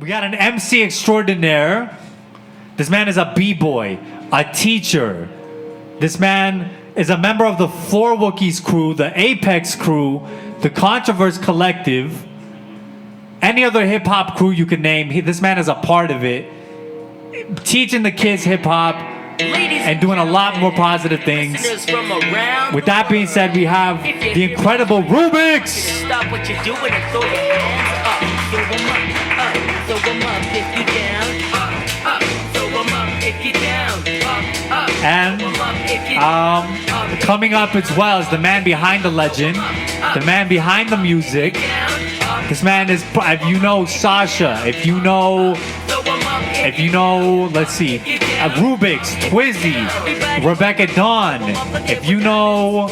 We got an MC extraordinaire. This man is a b-boy, a teacher. This man is a member of the Floor Wookiees crew, the HHX Crew, the Controverse Collective, any other hip-hop crew you could name. This man is a part of it, teaching the kids hip-hop and doing a lot more positive things. With that being said, we have the incredible Rubix. Stop what you're doing and throw your hands up. Throw them up, throw them up if you down. Throw them up if you down. And coming up as well is the man behind the legend, the man behind the music. This man is, if you know Sasha, if you know, let's see, Rubix, Twizzy, Rebecca Dawn, if you know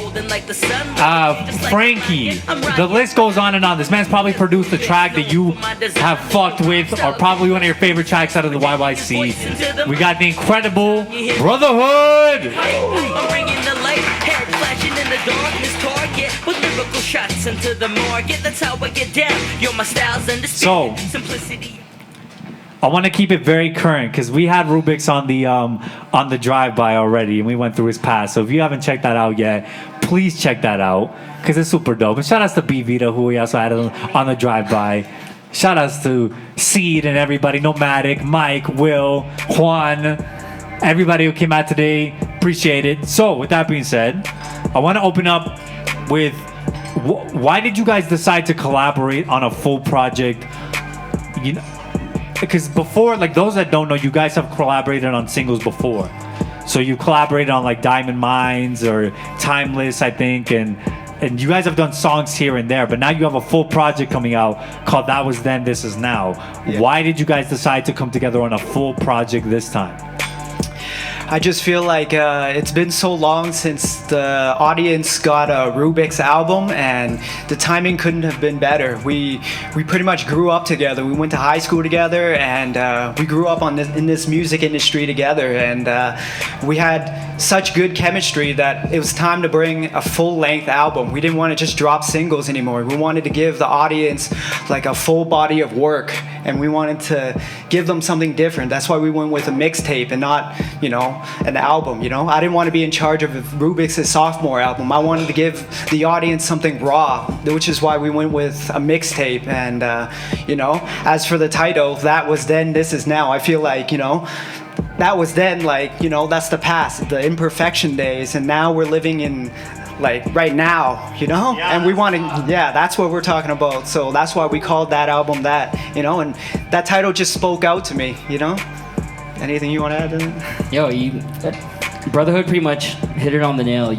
Frankie, the list goes on and on. This man's probably produced a track that you have fucked with, or probably one of your favorite tracks out of the YYC. We got the incredible BrotherHood. I'm bringing the light, head flashing in the darkness, target with lyrical shots into the market. That's how I get down. You're my styles and the simplicity. I want to keep it very current because we had Rubix on the drive-by already, and we went through his past. So if you haven't checked that out yet, please check that out because it's super dope. And shout outs to B Vita, who we also had on the drive-by. Shout outs to Seed and everybody, Nomadic, Mike, Will, Juan, everybody who came out today. Appreciate it. So with that being said, I want to open up with why did you guys decide to collaborate on a full project? You know, because before, like those that don't know, you guys have collaborated on singles before. So you collaborated on like Diamond Minds or Timeless, I think, and you guys have done songs here and there, but now you have a full project coming out called That Was Then, This Is Now. Yeah. Why did you guys decide to come together on a full project this time? I just feel like it's been so long since the audience got a Rubix album, and the timing couldn't have been better. We pretty much grew up together. We went to high school together, and we grew up in this music industry together, and we had such good chemistry that it was time to bring a full-length album. We didn't want to just drop singles anymore. We wanted to give the audience like a full body of work, and we wanted to give them something different. That's why we went with a mixtape and not, an album. I didn't want to be in charge of Rubix's sophomore album. I wanted to give the audience something raw, which is why we went with a mixtape. And as for the title, That Was Then, This Is Now, I feel like that was then, like, that's the past, the imperfection days, and now we're living in like right now, yeah, and we want to, that's what we're talking about. So that's why we called that album that, and that title just spoke out to me. Anything you want to add to that? Yo, BrotherHood pretty much hit it on the nail.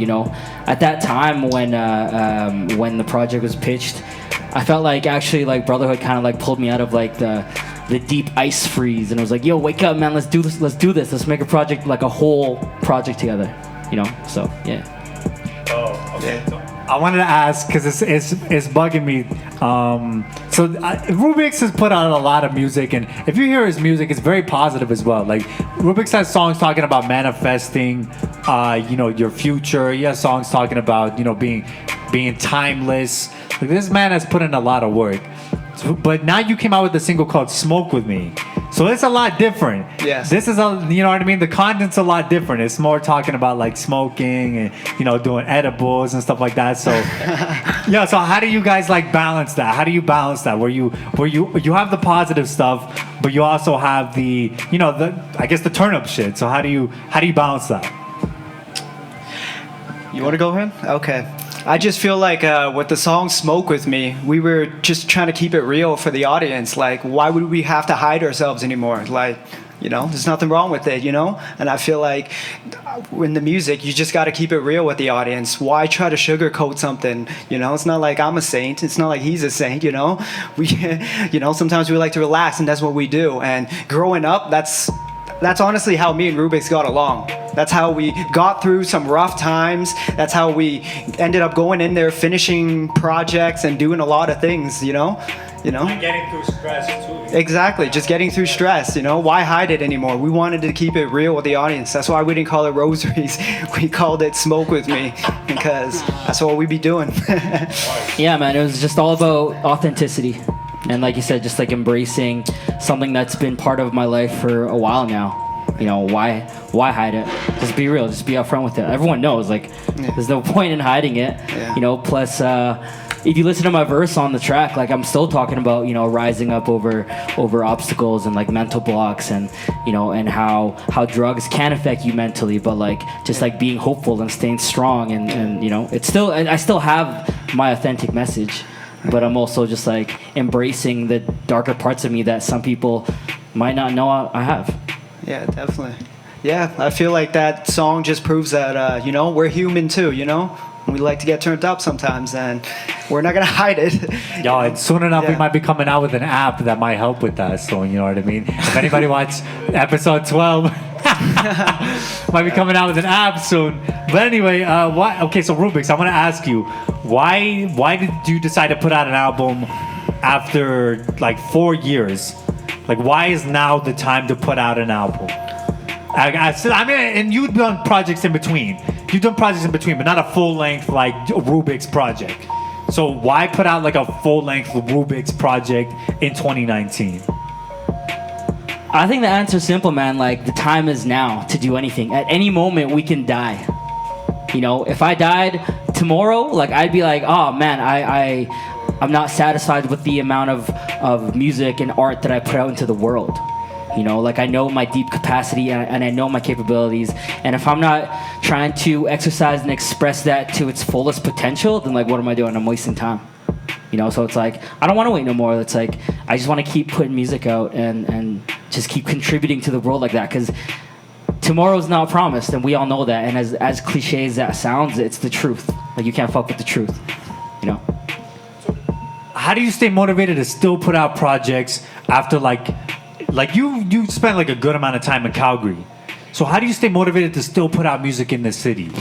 At that time when the project was pitched, I felt like actually like BrotherHood kind of like pulled me out of like the deep ice freeze, and it was like, yo, wake up, man, let's do this, let's make a project, like a whole project together. So yeah. Oh, okay. Yeah. I wanted to ask because it's bugging me. So Rubix has put out a lot of music, and if you hear his music, it's very positive as well. Like Rubix has songs talking about manifesting, your future. He has songs talking about being timeless. Like this man has put in a lot of work. But now you came out with a single called "Smoke With Me," so it's a lot different. Yes. This is you know what I mean. The content's a lot different. It's more talking about like smoking and doing edibles and stuff like that. So yeah. So how do you guys like balance that? How do you balance that? Where you have the positive stuff, but you also have the I guess the turn up shit. So how do you balance that? You want to go ahead? Okay. I just feel like with the song Smoke With Me, we were just trying to keep it real for the audience. Like, why would we have to hide ourselves anymore? Like, there's nothing wrong with it, And I feel like in the music, you just got to keep it real with the audience. Why try to sugarcoat something? It's not like I'm a saint. It's not like he's a saint, We, sometimes we like to relax, and that's what we do. And growing up, that's honestly how me and Rubix got along. That's how we got through some rough times. That's how we ended up going in there, finishing projects and doing a lot of things, And getting through stress too. Exactly, just getting through stress, Why hide it anymore? We wanted to keep it real with the audience. That's why we didn't call it Rosaries. We called it Smoke With Me, because that's what we be doing. Yeah, man, it was just all about authenticity. And like you said, just like embracing something that's been part of my life for a while now. You know, why hide it? Just be real, just be upfront with it. Everyone knows, like, there's no point in hiding it. Yeah. You know, plus, if you listen to my verse on the track, like, I'm still talking about, you know, rising up over obstacles and like mental blocks, and, you know, and how drugs can affect you mentally, but like just like being hopeful and staying strong, and you know, it's still, I still have my authentic message, but I'm also just like embracing the darker parts of me that some people might not know I have. Yeah, definitely. Yeah, I feel like that song just proves that, you know, we're human too, you know? We like to get turned up sometimes, and we're not going to hide it. Yo, and soon enough, we might be coming out with an app that might help with that. So, you know what I mean? If anybody wants episode 12, might be coming out with an app soon. But anyway, okay, so Rubix, I want to ask you, why did you decide to put out an album after like 4 years? Like, why is now the time to put out an album? I mean, and you've done projects in between. You've done projects in between, but not a full-length, like, Rubix project. So why put out, like, a full-length Rubix project in 2019? I think the answer's simple, man. Like, the time is now to do anything. At any moment, we can die. You know, if I died tomorrow, like, I'd be like, oh, man, I'm not satisfied with the amount of music and art that I put out into the world. You know, like, I know my deep capacity, and I know my capabilities, and if I'm not trying to exercise and express that to its fullest potential, then like, what am I doing? I'm wasting time. You know, so it's like, I don't want to wait no more. It's like, I just want to keep putting music out and just keep contributing to the world like that, because tomorrow's not promised, and we all know that. And as cliche as that sounds, it's the truth. Like, you can't fuck with the truth, you know? How do you stay motivated to still put out projects after like you spent like a good amount of time in Calgary? So how do you stay motivated to still put out music in the city?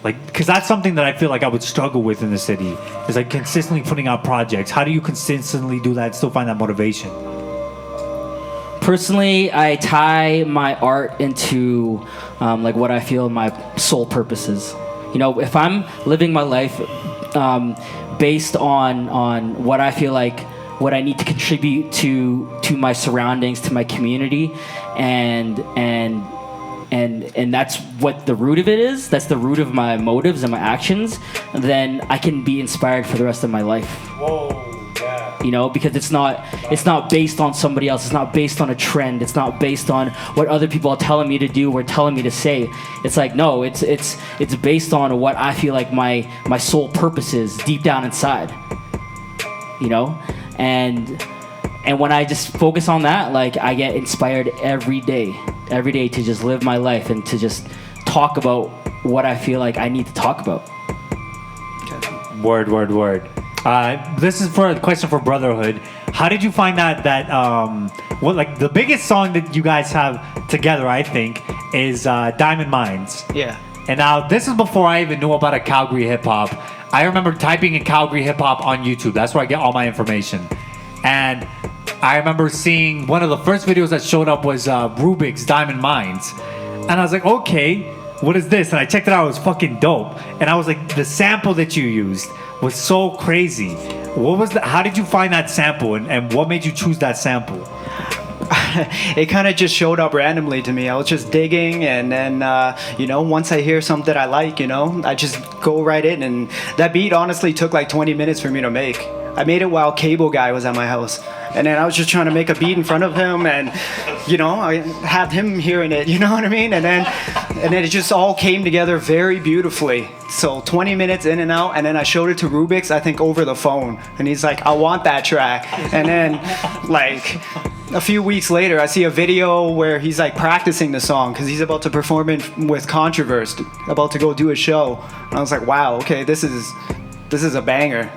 Like, because that's something that I feel like I would struggle with in the city, is like consistently putting out projects. How do you consistently do that and still find that motivation? Personally, I tie my art into like what I feel my sole purpose is. You know, if I'm living my life based on what I feel like, what I need to contribute to my surroundings, to my community, and that's what the root of it is. That's the root of my motives and my actions. Then I can be inspired for the rest of my life. Whoa, yeah. You know, because it's not based on somebody else. It's not based on a trend. It's not based on what other people are telling me to do or telling me to say. It's like, no, it's based on what I feel like my sole purpose is deep down inside. You know? And when I just focus on that, like, I get inspired every day to just live my life and to just talk about what I feel like I need to talk about. Word. This is for a question for Brotherhood. How did you find that what, like, the biggest song that you guys have together, I think, is Diamond Mindz. Yeah. And now this is before I even knew about a Calgary hip hop. I remember typing in Calgary hip hop on YouTube. That's where I get all my information. And I remember seeing one of the first videos that showed up was Rubix Diamond Mindz. And I was like, okay, what is this? And I checked it out. It was fucking dope. And I was like, the sample that you used was so crazy. What was how did you find that sample, and what made you choose that sample? It kind of just showed up randomly to me. I was just digging, and then, you know, once I hear something that I like, you know, I just go right in. And that beat honestly took like 20 minutes for me to make. I made it while Cable Guy was at my house. And then I was just trying to make a beat in front of him, and, you know, I had him hearing it, you know what I mean? And then it just all came together very beautifully. So 20 minutes in and out, and then I showed it to Rubix, I think over the phone. And he's like, I want that track. And then, like, a few weeks later, I see a video where he's like practicing the song because he's about to perform it with Controversed, about to go do a show. And I was like, wow, okay, this is a banger.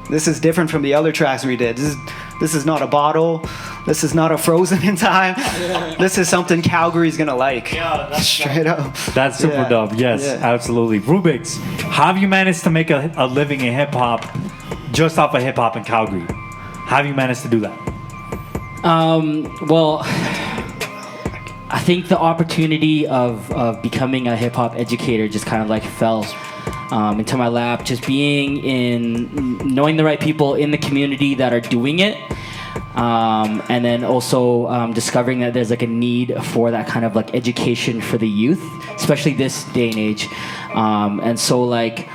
This is different from the other tracks we did. This is not a bottle. This is not a Frozen in Time. This is something Calgary's gonna like. Yeah, that's straight up. That's super dope. Yes, absolutely. Rubix, how have you managed to make a living in hip hop just off of hip hop in Calgary? How have you managed to do that? Well, I think the opportunity of becoming a hip hop educator just kind of like fell into my lap. Just knowing the right people in the community that are doing it, and then also discovering that there's like a need for that kind of like education for the youth, especially this day and age. And so like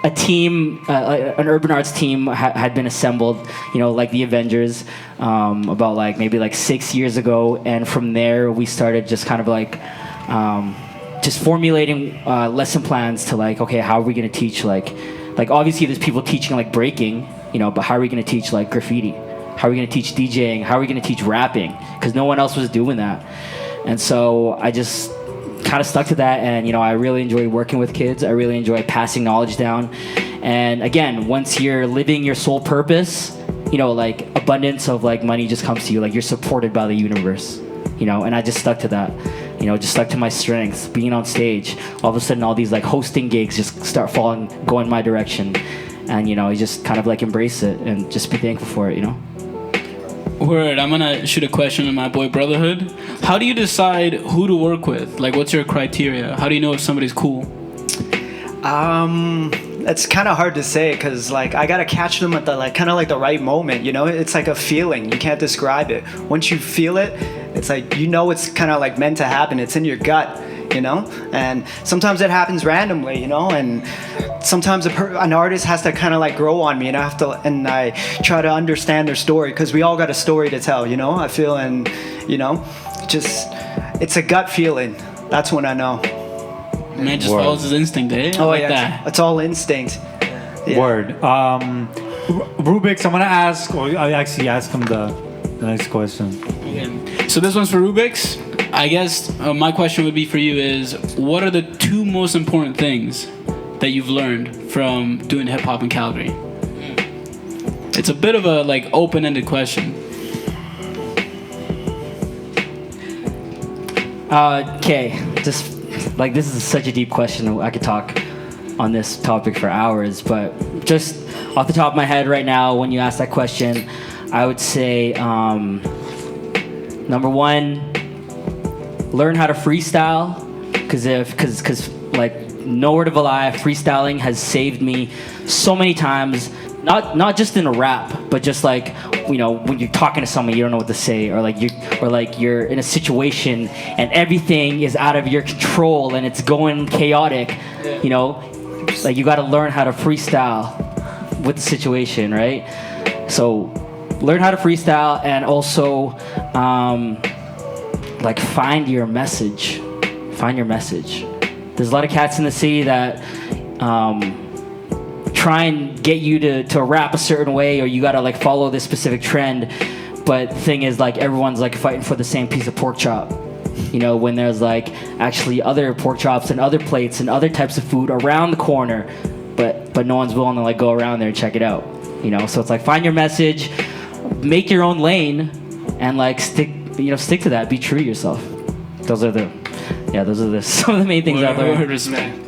a team, an urban arts team had been assembled, like the Avengers, about like maybe like 6 years ago, and from there we started just kind of like just formulating lesson plans to like, okay, how are we going to teach like obviously there's people teaching like breaking, but how are we going to teach like graffiti? How are we going to teach DJing? How are we going to teach rapping? Because no one else was doing that. And so I just kind of stuck to that, and I really enjoy working with kids. I really enjoy passing knowledge down. And again, once you're living your sole purpose, like abundance of like money just comes to you. Like you're supported by the universe, and I just stuck to that. Just stuck to my strengths, being on stage. All of a sudden, all these like hosting gigs just start going my direction. And, you just kind of like embrace it and just be thankful for it, Word, I'm gonna shoot a question at my boy Brotherhood. How do you decide who to work with? Like, what's your criteria? How do you know if somebody's cool? It's kind of hard to say because like I gotta catch them at the like kind of like the right moment. It's like a feeling. You can't describe it. Once you feel it, it's like it's kind of like meant to happen. It's in your gut, And sometimes it happens randomly, and sometimes an artist has to kind of like grow on me, and I try to understand their story because we all got a story to tell, I feel, and just it's a gut feeling. That's when I know. Man just follows his instinct, eh? That. It's all instinct. Yeah. Word. Rubix, I'm gonna ask, or I actually ask him the next question. Okay. So this one's for Rubix. I guess my question would be for you is, what are the two most important things that you've learned from doing hip hop in Calgary? It's a bit of a like open-ended question. Okay, just like this is such a deep question. I could talk on this topic for hours, but just off the top of my head right now, when you ask that question, I would say number one, learn how to freestyle, because like no word of a lie, freestyling has saved me so many times. Not just in a rap, but just like when you're talking to someone, you don't know what to say, or like you're in a situation and everything is out of your control and it's going chaotic. Like you got to learn how to freestyle with the situation, right? So learn how to freestyle, and also like find your message. Find your message. There's a lot of cats in the city that try and get you to rap a certain way, or you gotta like follow this specific trend. But the thing is, like, everyone's like fighting for the same piece of pork chop. When there's like actually other pork chops and other plates and other types of food around the corner, but no one's willing to like go around there and check it out. So it's like find your message, make your own lane, and like stick to that. Be true to yourself. Those are some of the main things I've learned.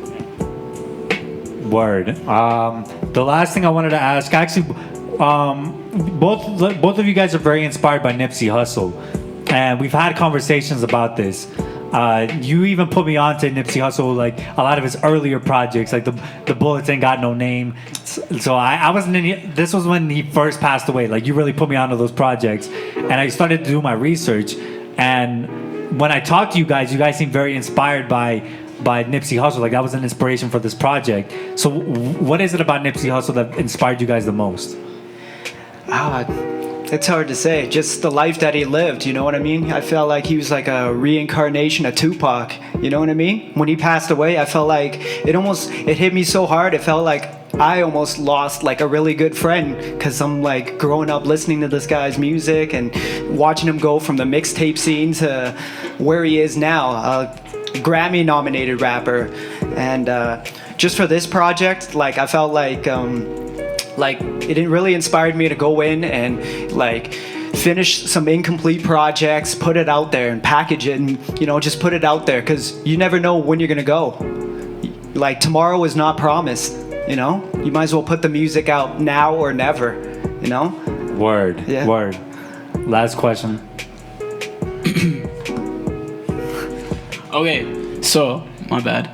Word. The last thing I wanted to ask, actually, both of you guys are very inspired by Nipsey Hussle, and we've had conversations about this. You even put me on to Nipsey Hussle, like a lot of his earlier projects, like the Bullets Ain't Got No Name. So I wasn't in. This was when he first passed away. Like you really put me onto those projects, and I started to do my research. And when I talked to you guys seemed very inspired by Nipsey Hussle. Like that was an inspiration for this project. So what is it about Nipsey Hussle that inspired you guys the most? It's hard to say. Just the life that he lived, you know what I mean? I felt like he was like a reincarnation of Tupac, you know what I mean? When he passed away, I felt like it hit me so hard. It felt like I almost lost like a really good friend, because I'm like growing up listening to this guy's music and watching him go from the mixtape scene to where he is now, a Grammy nominated rapper. And just for this project, like I felt like it really inspired me to go in and like finish some incomplete projects, put it out there and package it, and just put it out there, because you never know when you're gonna go. Like tomorrow is not promised. You might as well put the music out now or never. Word. Yeah. Word. Last question. Okay, so my bad.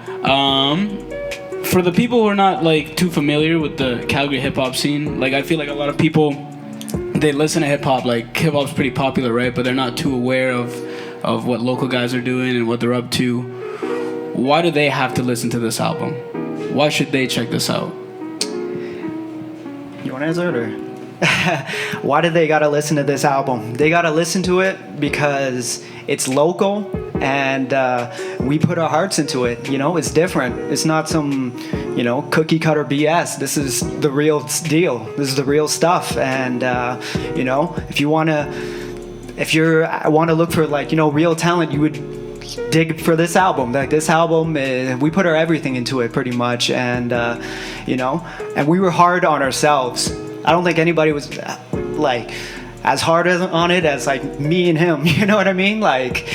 for the people who are not like too familiar with the Calgary hip hop scene, like I feel like a lot of people, they listen to hip hop, like hip hop's pretty popular, right? But they're not too aware of what local guys are doing and what they're up to. Why do they have to listen to this album? Why should they check this out? You want to answer it, or? Why do they gotta listen to this album? They gotta listen to it because it's local and we put our hearts into it. You know, it's different. It's not some, you know, cookie cutter BS. This is the real deal. This is the real stuff. And you know, if you want to look for, like, you know, real talent, you would dig for this album. Like, this album, we put our everything into it pretty much. And you know, and we were hard on ourselves. I don't think anybody was like as hard on it as like me and him. You know what I mean? Like,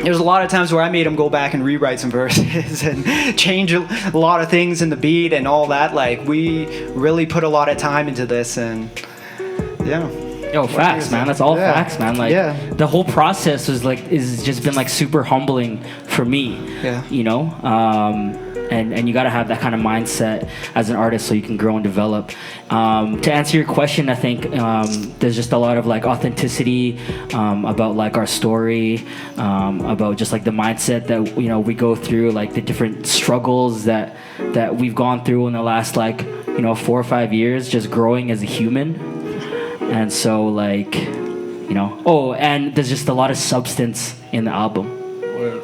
there's a lot of times where I made him go back and rewrite some verses and change a lot of things in the beat and all that. Like, we really put a lot of time into this, and yeah. Yo, facts, man. That's all Yeah. facts, man. Like, Yeah. the whole process is just been like super humbling for me. Yeah. You know, and you got to have that kind of mindset as an artist so you can grow and develop. To answer your question, I think there's just a lot of like authenticity about like our story, about just like the mindset that, you know, we go through, like the different struggles that we've gone through in the last, like, you know, 4 or 5 years, just growing as a human. And so, like, you know, oh, and there's just a lot of substance in the album.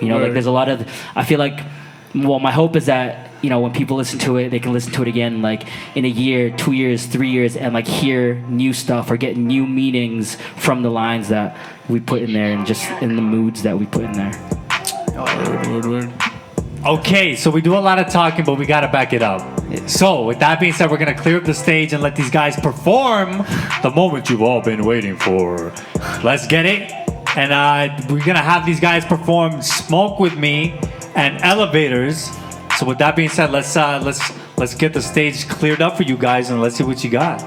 You know, like, there's a lot of, I feel like, well, my hope is that, you know, when people listen to it, they can listen to it again, like, in a year, 2 years, 3 years, and, like, hear new stuff or get new meanings from the lines that we put in there and just in the moods that we put in there. Word. Okay, so we do a lot of talking, but we gotta back it up. So, with that being said, we're gonna clear up the stage and let these guys perform the moment you've all been waiting for. Let's get it. And we're gonna have these guys perform "Smoke with Me" and "Elevators." So, with that being said, let's get the stage cleared up for you guys, and let's see what you got.